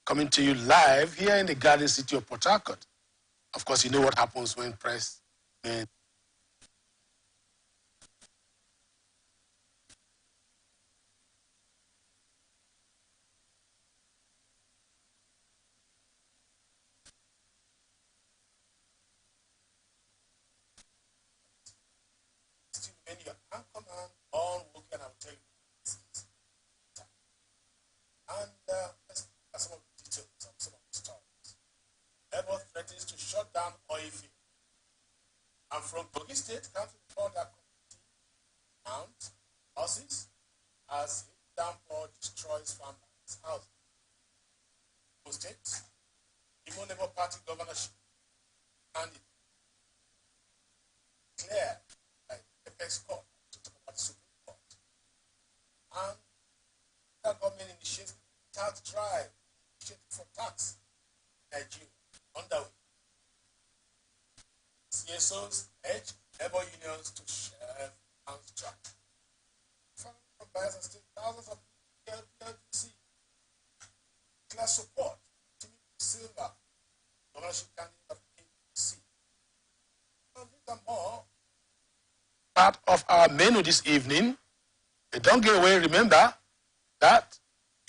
coming to you live here in the Garden City of Port Harcourt. Of course, you know what happens when press and when you're anchorman on Woken, I'll tell you. And let's look at some of the details of some of the stories. Labour threatens to shut down oil field. And from Kogi State, council report that community mounts houses as a downpour destroys farmlands houses. Kogi State, Imo Labour Party governorship, and it declared by the Apex Court to talk about the Supreme Court. And the government initiates tax drive, initiative for tax in Nigeria, underway. CSOs urge labor unions to share and strike. From Bayelsa State, thousands of PLDC declare support to Silva, governorship candidate of APC. And these are more part of our menu this evening. But don't get away, remember that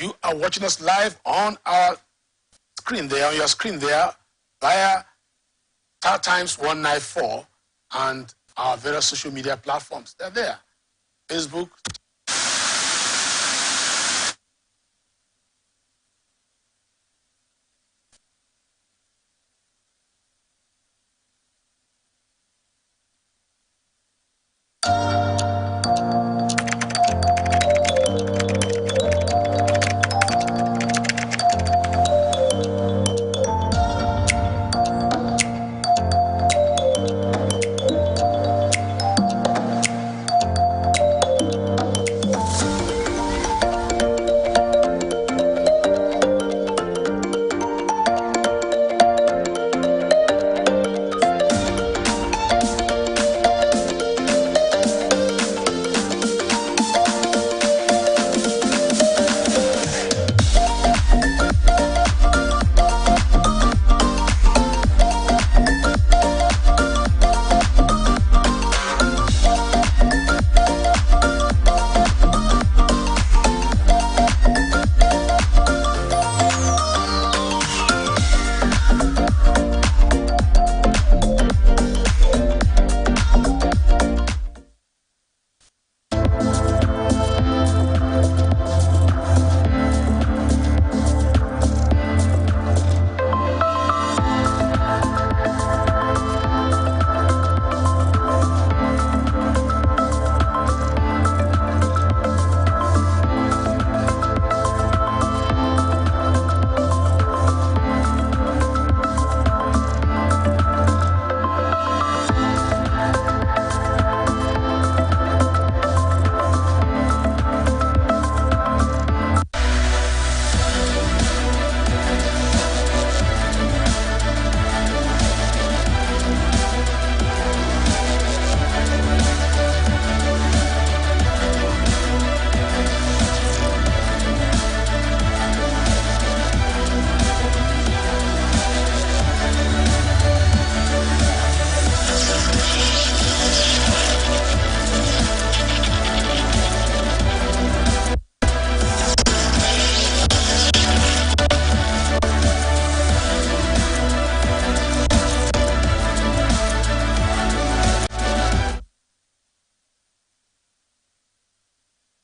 you are watching us live on our screen there, on your screen there, via StarTimes 194 and our various social media platforms. They're there. Facebook.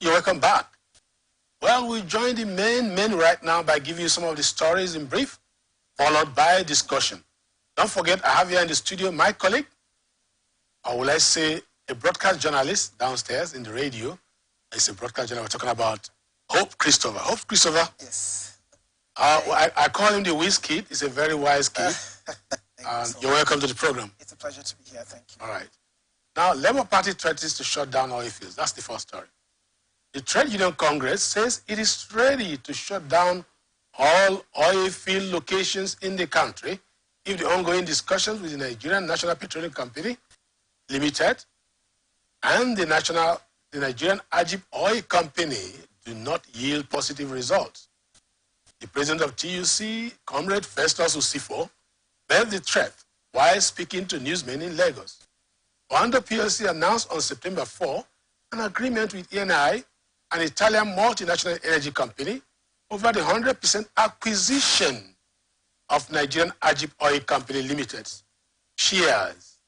Welcome back. Well, we join the main menu right now by giving you some of the stories in brief, followed by discussion. Don't forget, I have here in the studio my colleague, or will I say a broadcast journalist downstairs in the radio. It's a broadcast journalist. We're talking about Hope Christopher. Hope Christopher. Yes. I call him the whiz kid. He's a very wise kid. You're welcome to the program. It's a pleasure to be here. Thank you. All right. Now, Labour Party threatens to shut down oil fields. That's the first story. The Trade Union Congress says it is ready to shut down all oil field locations in the country if the ongoing discussions with the Nigerian National Petroleum Company Limited and the Nigerian Ajib Oil Company do not yield positive results. The president of TUC, Comrade Festus Usifo, made the threat while speaking to newsmen in Lagos. Oando PLC announced on September 4 an agreement with ENI, an Italian multinational energy company, over the 100% acquisition of Nigerian Ajib Oil Company Limited's shares.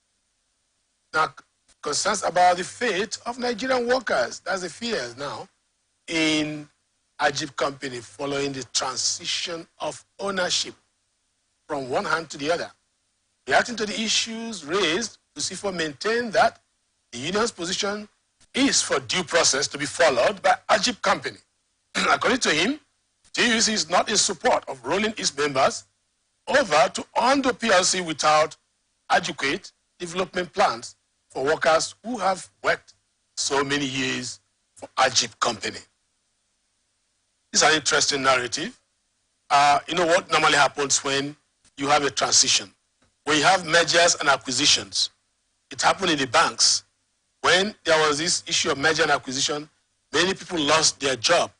Now, concerns about the fate of Nigerian workers, that's the fears now, in Ajib Company following the transition of ownership from one hand to the other. Reacting to the issues raised, Usifo maintained that the union's position is for due process to be followed by Ajib Company. According to him, TUC is not in support of rolling its members over to Oando PLC without adequate development plans for workers who have worked so many years for Ajib Company. This is an interesting narrative. You know what normally happens when you have a transition? When you have mergers and acquisitions, it happened in the banks. When there was this issue of merger and acquisition, many people lost their job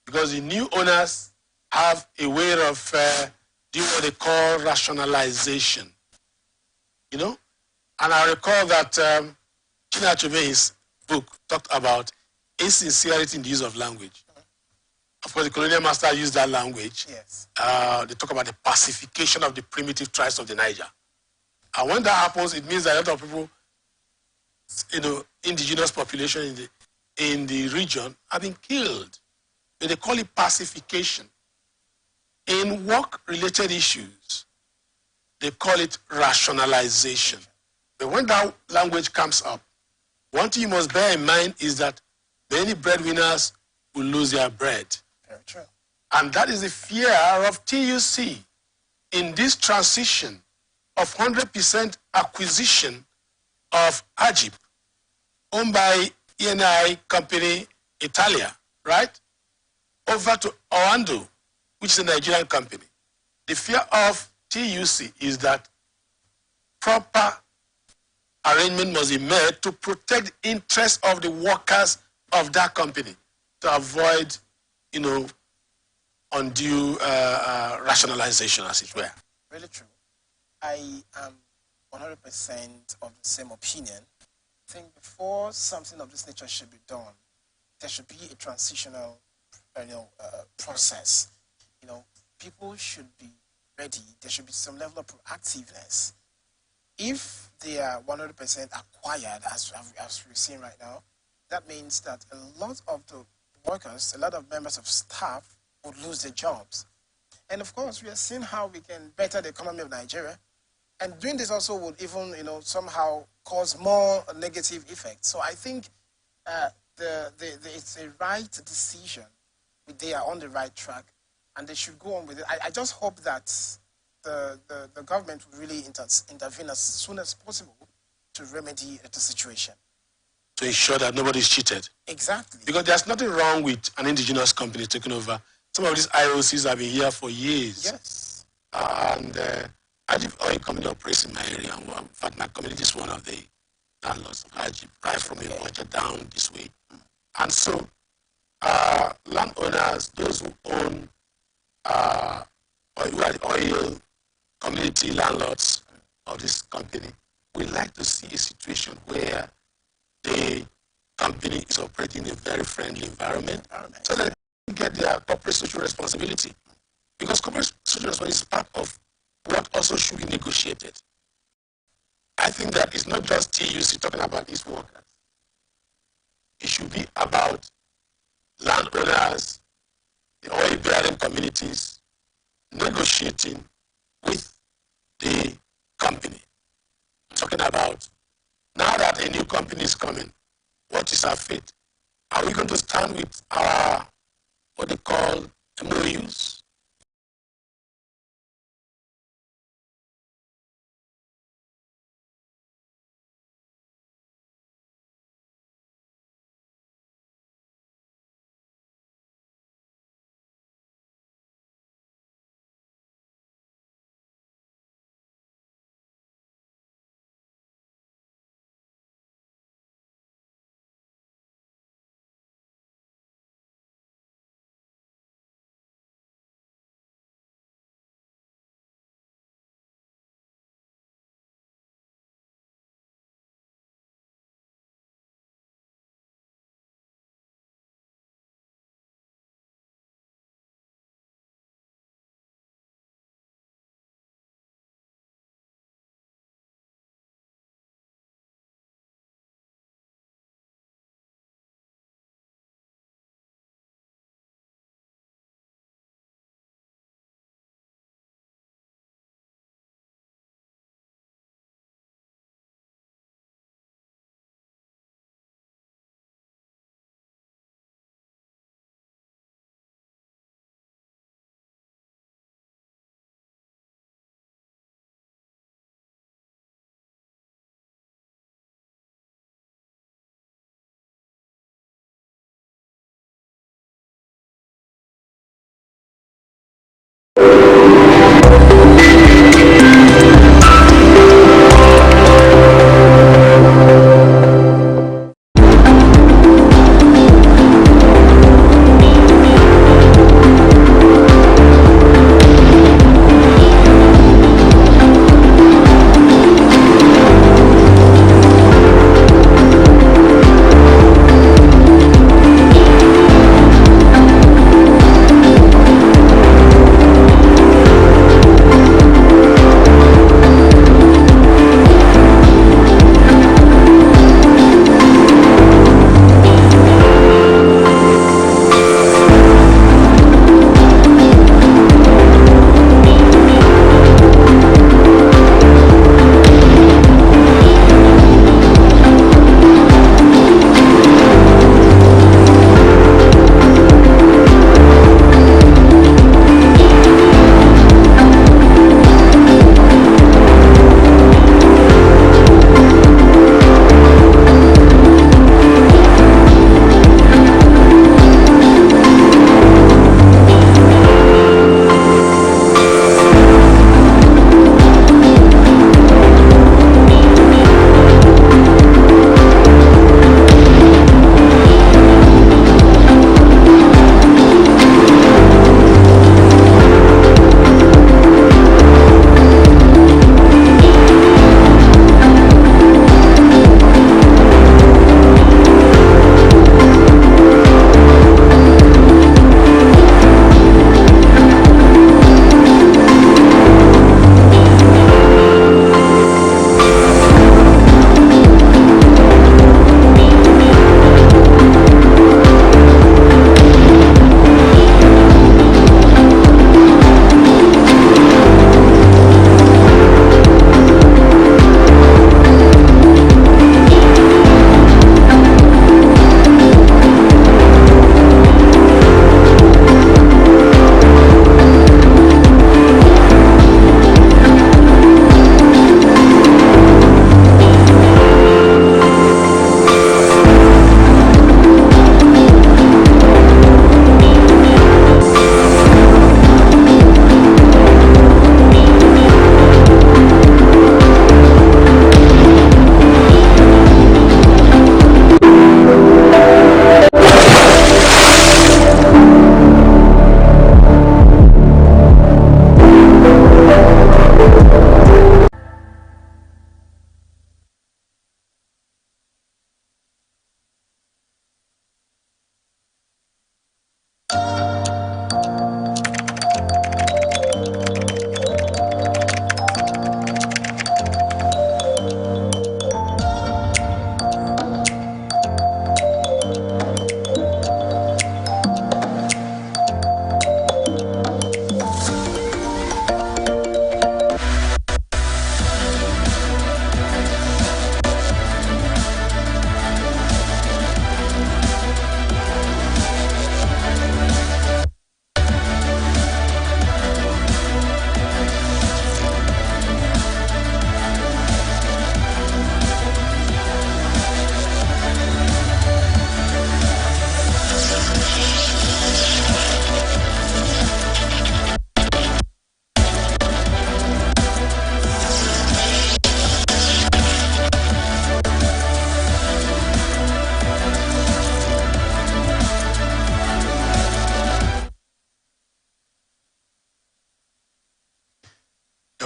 because the new owners have a way of doing what they call rationalization. You know? And I recall that Chinua Achebe's book talked about insincerity in the use of language. Of course, the colonial master used that language. Yes. They talk about the pacification of the primitive tribes of the Niger. And when that happens, it means that a lot of people, you know, indigenous population in the region have been killed. They call it pacification. In work-related issues, they call it rationalization. But when that language comes up, one thing you must bear in mind is that many breadwinners will lose their bread. Very true. And that is the fear of TUC in this transition of 100% acquisition of Ajib, owned by ENI company Italia, right? Over to Oando, which is a Nigerian company. The fear of TUC is that proper arrangement must be made to protect the interests of the workers of that company, to avoid, you know, undue rationalization, as it were. Really true. I am 100% of the same opinion. I think before something of this nature should be done, there should be a transitional, process. You know, people should be ready. There should be some level of proactiveness. If they are 100% acquired, as we're seeing right now, that means that a lot of the workers, a lot of members of staff would lose their jobs. And of course, we are seeing how we can better the economy of Nigeria. And doing this also would even, somehow cause more negative effects. So I think it's a right decision. They are on the right track, and they should go on with it. I just hope that the government will really intervene as soon as possible to remedy the situation. To ensure that nobody's cheated. Exactly. Because there's nothing wrong with an indigenous company taking over. Some of these IOCs have been here for years. Yes. And Ajib Oil Company operates in my area. In fact, my community is one of the landlords of Ajib, right from a budget down this way. And so, landowners, those who own who are the oil community landlords of this company, would like to see a situation where the company is operating in a very friendly environment so that they can get their corporate social responsibility. Because corporate social responsibility is part of what also should be negotiated. I think that it's not just TUC talking about its workers. It should be about landowners, the oil-bearing communities, negotiating with the company. Talking about, now that a new company is coming, what is our fate? Are we going to stand with our, what they call MOUs?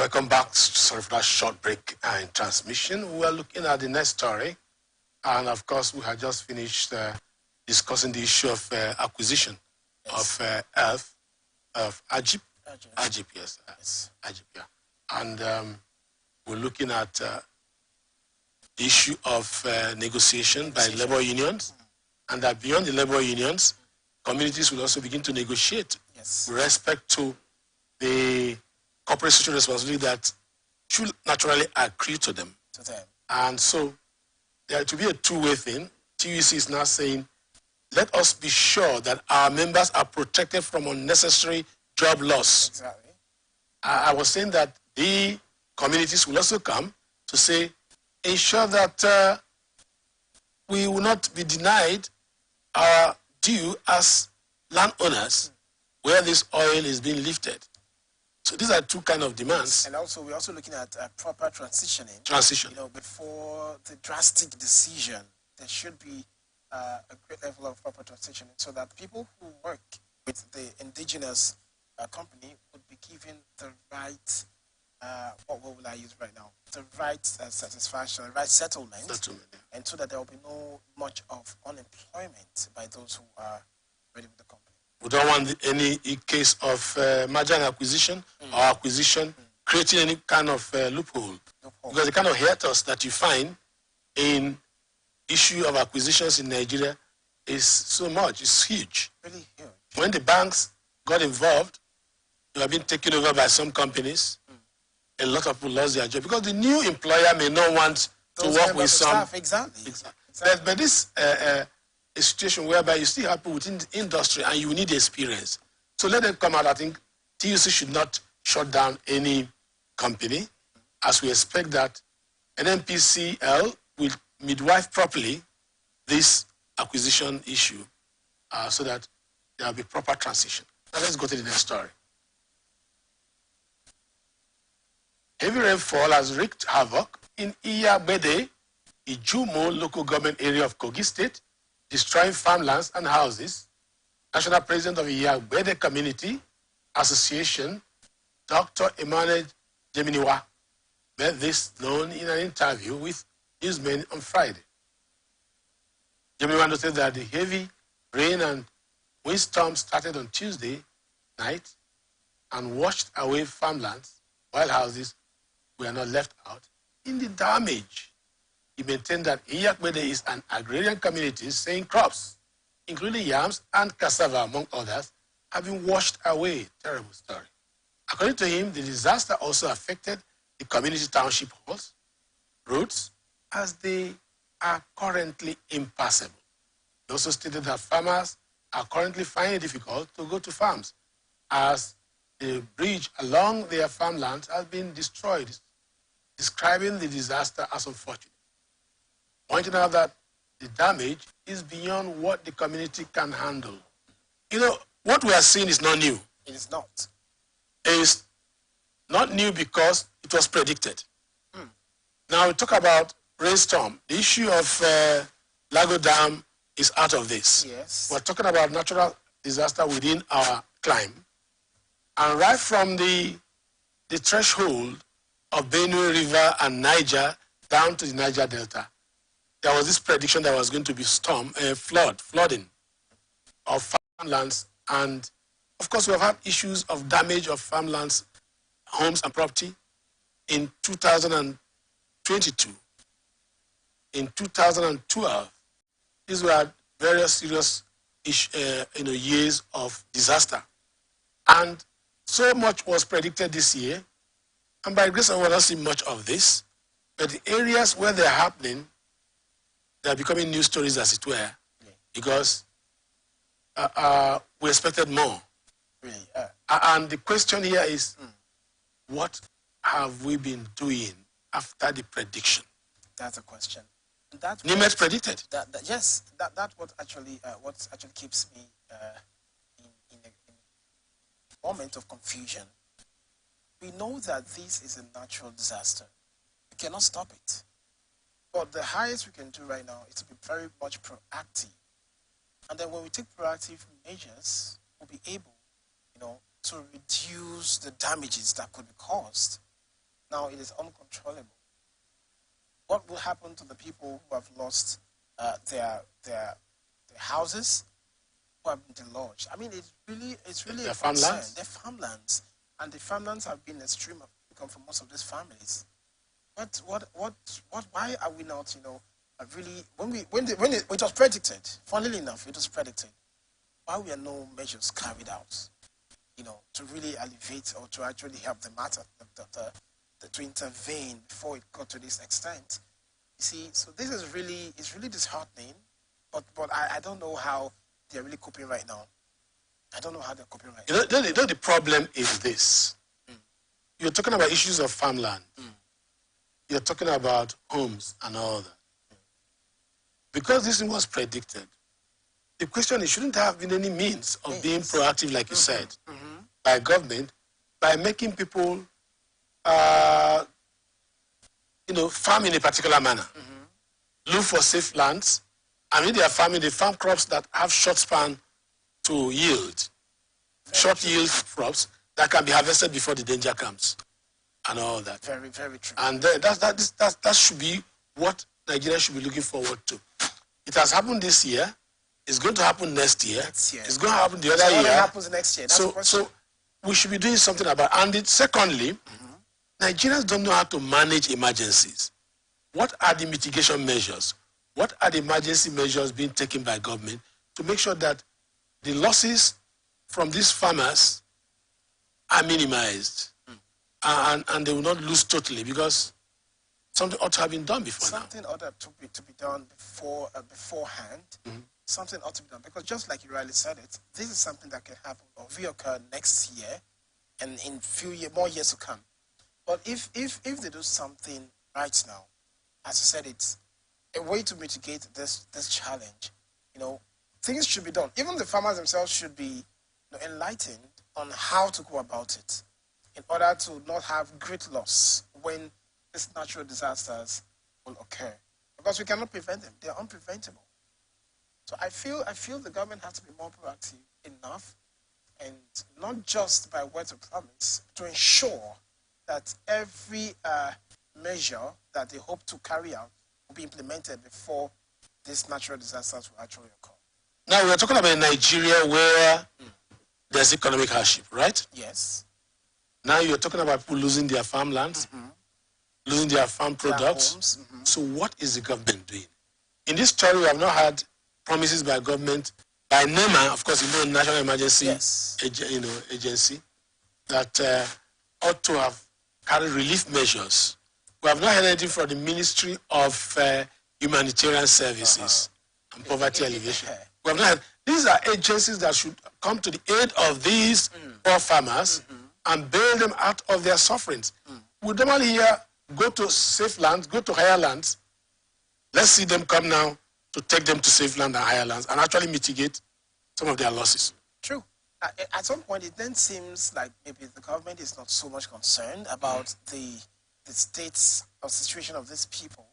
welcome back. Sorry for that short break in transmission. We are looking at the next story. And of course, we had just finished discussing the issue of acquisition of Elf, of Ajip. Ajip, yes. Ajip, yeah. And we're looking at the issue of negotiation by labor unions. And that beyond the labor unions, communities will also begin to negotiate with respect to the corporate social responsibility that should naturally accrue to them. And so there to be a two-way thing. TUC is now saying, let us be sure that our members are protected from unnecessary job loss. Exactly. I was saying that the communities will also come to say, ensure that we will not be denied our due as landowners where this oil is being lifted. So these are two kind of demands. And also, we're also looking at proper transitioning. Transition. You know, before the drastic decision, there should be a great level of proper transitioning so that people who work with the indigenous company would be given the right, what will I use right now? The right satisfaction, the right settlement. And so that there will be no much of unemployment by those who are ready with the company. We don't want any case of merger and acquisition or acquisition creating any kind of loophole. Because the kind of hiatus that you find in issue of acquisitions in Nigeria is so much, it's huge. Really huge. When the banks got involved, they have been taken over by some companies. A lot of people lost their job because the new employer may not want to work with some staff. Exactly. But this a situation whereby you still have people within the industry and you need experience. So let them come out. I think TUC should not shut down any company, as we expect that NNPCL will midwife properly this acquisition issue so that there will be proper transition. Now let's go to the next story. Heavy rainfall has wreaked havoc in Iyagbede, Ijumo local government area of Kogi State, destroying farmlands and houses. National President of Iyagbede Community Association, Dr. Emmanuel Jeminiwa, made this known in an interview with newsmen on Friday. Jeminiwa noted that the heavy rain and windstorm started on Tuesday night and washed away farmlands, while houses were not left out in the damage. He maintained that Iyagbede is an agrarian community, saying crops, including yams and cassava, among others, have been washed away. Terrible story. According to him, the disaster also affected the community township halls, roads, as they are currently impassable. He also stated that farmers are currently finding it difficult to go to farms, as the bridge along their farmlands has been destroyed, describing the disaster as unfortunate, pointing out that the damage is beyond what the community can handle. You know, what we are seeing is not new. It is not. It is not new because it was predicted. Now we talk about rainstorm. The issue of Lago Dam is out of this. Yes. We're talking about natural disaster within our climate. And right from the threshold of Benue River and Niger down to the Niger Delta, there was this prediction that was going to be flooding of farmlands. And of course, we have had issues of damage of farmlands, homes and property in 2022. In 2012, these were various serious years of disaster. And so much was predicted this year. And by grace, I will not see much of this. But the areas where they're happening, they're becoming news stories, as it were, because we expected more. Really? And the question here is, what have we been doing after the prediction? That's a question. That's Nimet predicted. Yes, that's what actually keeps me in a moment of confusion. We know that this is a natural disaster. We cannot stop it. But the highest we can do right now is to be very much proactive. And then when we take proactive measures, we'll be able, to reduce the damages that could be caused. now it is uncontrollable. What will happen to the people who have lost their houses, who have been deluged? I mean, it's really a concern. Farmlands? They're farmlands, and the farmlands have been a stream of income for most of these families. Why are we not, really, when it was predicted, funnily enough, it was predicted, why were no measures carried out, to really alleviate or to actually help the matter, to intervene before it got to this extent? You see, so this is it's really disheartening, but I don't know how they're really coping right now. I don't know how they're coping right now. The problem is this. You're talking about issues of farmland. You're talking about homes and all that. Because this thing was predicted, the question is, shouldn't there have been any means of being proactive, like you said, by government, by making people, farm in a particular manner? Look for safe lands. I mean, they farm crops that have short span to yield. Short yield crops that can be harvested before the danger comes. And all that. Very, very true. And that should be what Nigeria should be looking forward to. It has happened this year. It's going to happen next year. It's going to happen the other year. What happens next year? So we should be doing something about it. And secondly, Nigerians don't know how to manage emergencies. What are the mitigation measures? What are the emergency measures being taken by government to make sure that the losses from these farmers are minimized? And they will not lose totally, because something ought to have been done before something ought to be done beforehand. Something ought to be done, because just like you rightly said it, this is something that can happen or reoccur next year and in more years to come. But if they do something right now, as I said, it's a way to mitigate this challenge. Things should be done. Even the farmers themselves should be enlightened on how to go about it, in order to not have great loss when these natural disasters will occur. Because we cannot prevent them. They are unpreventable. So I feel the government has to be more proactive enough, and not just by words of promise, to ensure that every measure that they hope to carry out will be implemented before these natural disasters will actually occur. Now, we're talking about Nigeria where there's economic hardship, right? Yes. Now you're talking about people losing their farmlands, losing their farm products. Homes, So what is the government doing? In this story, we have not had promises by government, by NEMA, of course, National Emergency Agency, that ought to have carried relief measures. We have not heard anything from the Ministry of Humanitarian Services and Poverty Alleviation. We have not heard. These are agencies that should come to the aid of these poor farmers and bail them out of their sufferings. We normally hear, go to safe lands, go to higher lands. Let's see them come now to take them to safe land and higher lands and actually mitigate some of their losses. True. At some point, it then seems like maybe the government is not so much concerned about the states or situation of these people.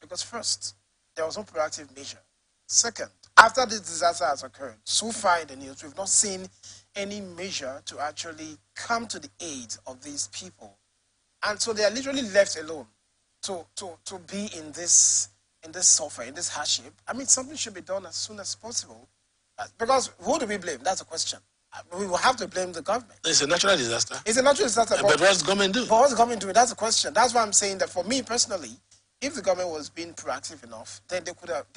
Because first, there was no proactive measure. Second, after this disaster has occurred, so far in the news, we've not seen any measure to actually come to the aid of these people. And so they are literally left alone to be in this suffering, in this hardship. I mean, something should be done as soon as possible. Because who do we blame? That's the question. We will have to blame the government. It's a natural disaster. It's a natural disaster. But what's the government doing? But what's the government doing? That's the question. That's why I'm saying that for me personally, if the government was being proactive enough, then they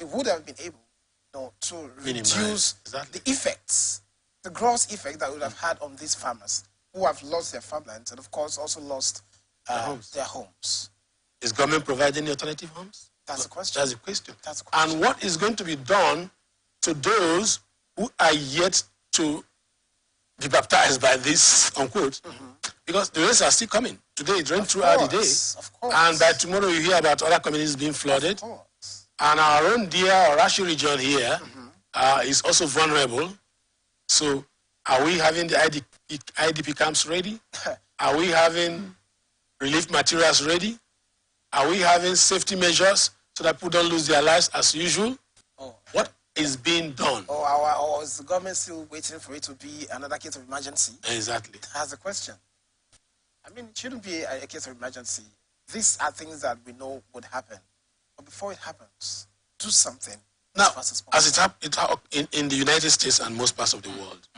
would have been able to reduce the effects, the gross effect that would have had on these farmers who have lost their farmlands and, of course, also lost their homes. Is government providing alternative homes? That's the question. That's the question. And what is going to be done to those who are yet to be baptized by this, unquote? Because the rains are still coming. Today it rained throughout the day. Of course. And by tomorrow you hear about other communities being flooded. And our own dear Orashi region here is also vulnerable. So are we having the IDP camps ready? Are we having relief materials ready? Are we having safety measures so that people don't lose their lives as usual? What is being done? Or is the government still waiting for it to be another case of emergency? Exactly. That's the question. I mean, it shouldn't be a case of emergency. These are things that we know would happen. But before it happens, do something now, as fast as possible. as in the United States and most parts of the world,